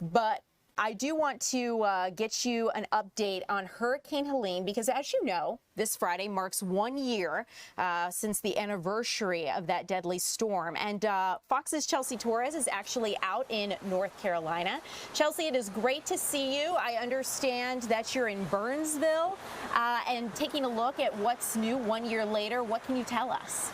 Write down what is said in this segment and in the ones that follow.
But I do want to get you an update on Hurricane Helene because, as you know, this Friday marks 1 year since the anniversary of that deadly storm. And Fox's Chelsea Torres is actually out in North Carolina. Chelsea, it is great to see you. I understand that you're in Burnsville and taking a look at what's new 1 year later. What can you tell us?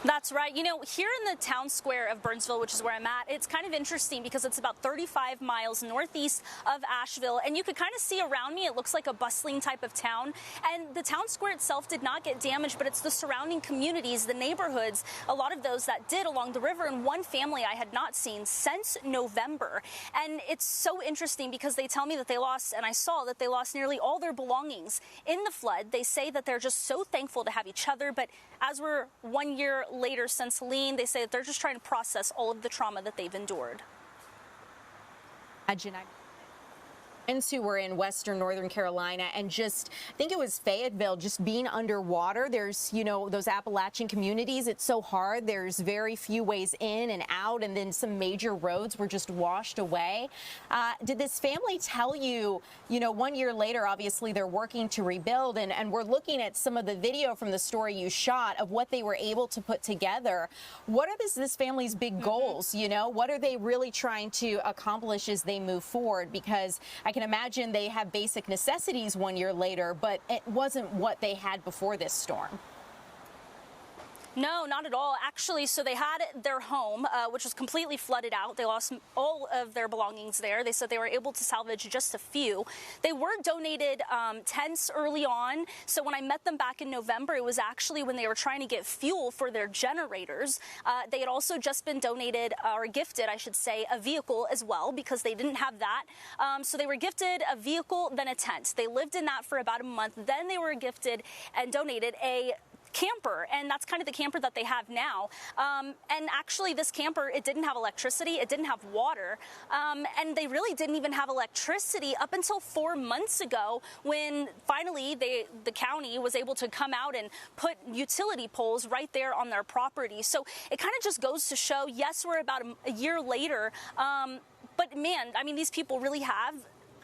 That's right. You know, here in the town square of Burnsville, which is where I'm at, it's kind of interesting because it's about 35 miles northeast of Asheville. And you could kind of see around me, it looks like a bustling type of town. And the town square itself did not get damaged, but it's the surrounding communities, the neighborhoods, a lot of those that did along the river. And one family I had not seen since November. And it's so interesting because they tell me that they lost, and I saw that they lost nearly all their belongings in the flood. They say that they're just so thankful to have each other. But as we're 1 year later since Helene, they say that they're just trying to process all of the trauma that they've endured. Who were in western Northern Carolina, and just, I think it was Fayetteville, just being underwater. There's, you know, those Appalachian communities, it's so hard. There's very few ways in and out, and then some major roads were just washed away. Did this family tell you, you know, 1 year later, obviously they're working to rebuild, and we're looking at some of the video from the story you shot of what they were able to put together. What are this family's big goals, you know? What are they really trying to accomplish as they move forward? Because I can imagine they have basic necessities 1 year later, but it wasn't what they had before this storm. No, not at all. Actually, so they had their home, which was completely flooded out. They lost all of their belongings there. They said they were able to salvage just a few. They were donated tents early on. So when I met them back in November, it was actually when they were trying to get fuel for their generators. They had also just been donated, or gifted, I should say, a vehicle as well, because they didn't have that. So they were gifted a vehicle, then a tent. They lived in that for about a month. Then they were gifted and donated a camper, and that's kind of the camper that they have now. And actually this camper, it didn't have electricity, it didn't have water, and they really didn't even have electricity up until 4 months ago, when finally the county was able to come out and put utility poles right there on their property. So it kind of just goes to show, yes, we're about a year later, but man, I mean, these people really have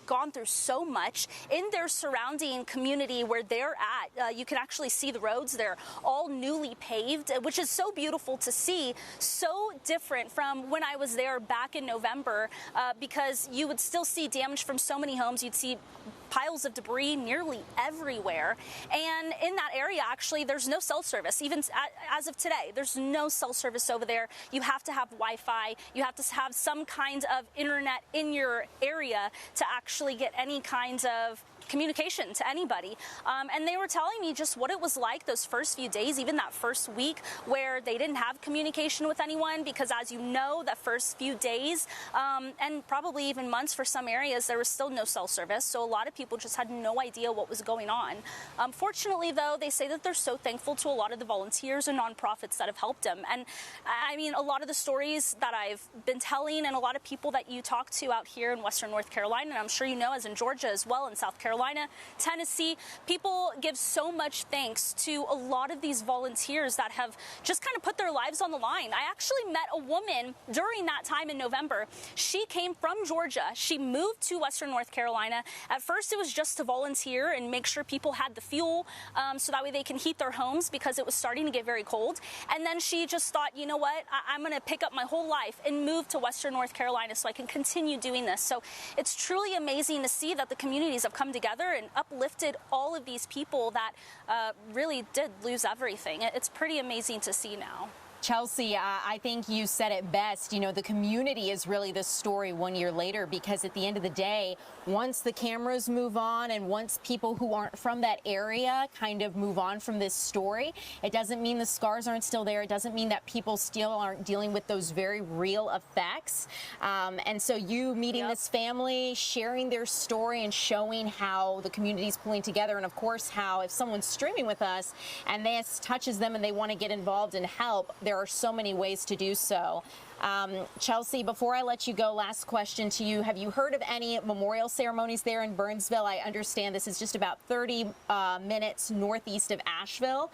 gone through so much in their surrounding community where they're at. You can actually see the roads. They're all newly paved, which is so beautiful to see. So different from when I was there back in November, because you would still see damage from so many homes. You'd see piles of debris nearly everywhere. And in that area, actually, there's no cell service. Even as of today, there's no cell service over there. You have to have Wi-Fi. You have to have some kind of internet in your area to actually get any kinds of communication to anybody. And they were telling me just what it was like those first few days, even that first week where they didn't have communication with anyone, because as you know, that first few days, and probably even months for some areas, there was still no cell service. So a lot of people just had no idea what was going on. Fortunately, though, they say that they're so thankful to a lot of the volunteers and nonprofits that have helped them. And I mean, a lot of the stories that I've been telling and a lot of people that you talk to out here in Western North Carolina, and I'm sure you know, as in Georgia as well, in South Carolina, Tennessee, people give so much thanks to a lot of these volunteers that have just kind of put their lives on the line. I actually met a woman during that time in November. She came from Georgia. She moved to Western North Carolina. At first, it was just to volunteer and make sure people had the fuel, so that way they can heat their homes, because it was starting to get very cold. And then she just thought, you know what, I'm going to pick up my whole life and move to Western North Carolina so I can continue doing this. So it's truly amazing to see that the communities have come together and uplifted all of these people that really did lose everything. It's pretty amazing to see now. Chelsea, I think you said it best. You know, the community is really the story 1 year later, because at the end of the day, once the cameras move on and once people who aren't from that area kind of move on from this story, it doesn't mean the scars aren't still there. It doesn't mean that people still aren't dealing with those very real effects. And so you meeting this family, sharing their story and showing how the community is pulling together, and of course how if someone's streaming with us and this touches them and they want to get involved and help, there are so many ways to do so. Chelsea, before I let you go, last question to you. Have you heard of any memorial ceremonies there in Burnsville? I understand this is just about 30 minutes northeast of Asheville.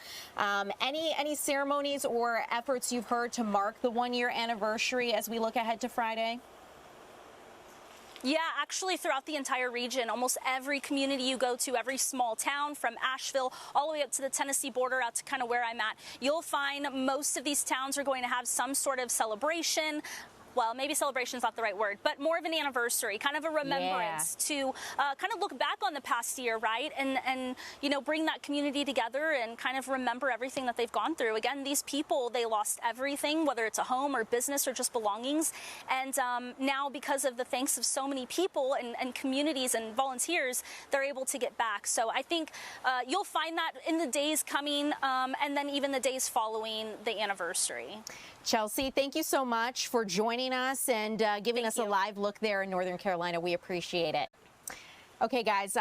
Any ceremonies or efforts you've heard to mark the 1 year anniversary as we look ahead to Friday? Yeah, actually throughout the entire region, almost every community you go to, every small town from Asheville all the way up to the Tennessee border out to kind of where I'm at, you'll find most of these towns are going to have some sort of celebration. Well, maybe celebration is not the right word, but more of an anniversary, kind of a remembrance to kind of look back on the past year, right? And you know, bring that community together and kind of remember everything that they've gone through. Again, these people, they lost everything, whether it's a home or business or just belongings. And now, because of the thanks of so many people and communities and volunteers, they're able to get back. So I think you'll find that in the days coming and then even the days following the anniversary. Chelsea, thank you so much for joining us and giving us a live look there in Northern Carolina. We appreciate it. Okay, guys,